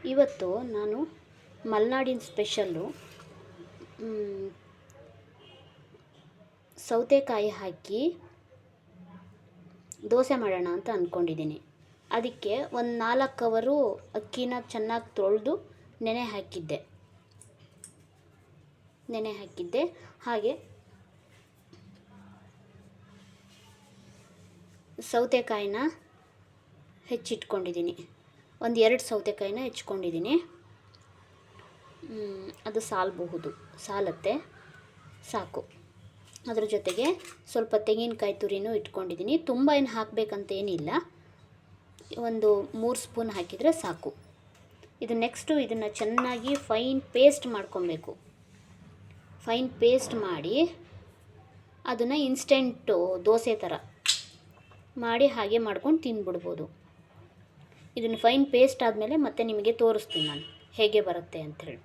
ಇವತ್ತು ನಾನು ಮಲೆನಾಡಿನ ಸ್ಪೆಷಲ್ಲು ಸೌತೆಕಾಯಿ ಹಾಕಿ ದೋಸೆ ಮಾಡೋಣ ಅಂತ ಅಂದ್ಕೊಂಡಿದ್ದೀನಿ. ಅದಕ್ಕೆ ಒಂದು 4 ಕವರು ಅಕ್ಕಿನ ಚೆನ್ನಾಗಿ ತೊಳೆದು ನೆನೆ ಹಾಕಿದ್ದೆ. ಹಾಗೆ ಸೌತೆಕಾಯಿನ ಹೆಚ್ಚಿಟ್ಕೊಂಡಿದ್ದೀನಿ. ಒಂದು 2 ಸೌತೆಕಾಯಿನ ಹೆಚ್ಕೊಂಡಿದ್ದೀನಿ. ಅದು ಸಾಲತ್ತೆ, ಸಾಕು. ಅದ್ರ ಜೊತೆಗೆ ಸ್ವಲ್ಪ ತೆಂಗಿನಕಾಯಿ ತುರಿನೂ ಇಟ್ಕೊಂಡಿದ್ದೀನಿ. ತುಂಬ ಏನು ಹಾಕಬೇಕಂತ ಏನಿಲ್ಲ, ಒಂದು 3 ಸ್ಪೂನ್ ಹಾಕಿದರೆ ಸಾಕು. ಇದನ್ನು ಚೆನ್ನಾಗಿ ಫೈನ್ ಪೇಸ್ಟ್ ಮಾಡ್ಕೊಬೇಕು. ಫೈನ್ ಪೇಸ್ಟ್ ಮಾಡಿ ಅದನ್ನು ಇನ್ಸ್ಟೆಂಟು ದೋಸೆ ಥರ ಮಾಡಿ ಹಾಗೆ ಮಾಡ್ಕೊಂಡು ತಿಂದ್ಬಿಡ್ಬೋದು. ಇದನ್ನು ಫೈನ್ ಪೇಸ್ಟ್ ಆದಮೇಲೆ ಮತ್ತೆ ನಿಮಗೆ ತೋರಿಸ್ತೀನಿ ನಾನು ಹೇಗೆ ಬರುತ್ತೆ ಅಂಥೇಳಿ.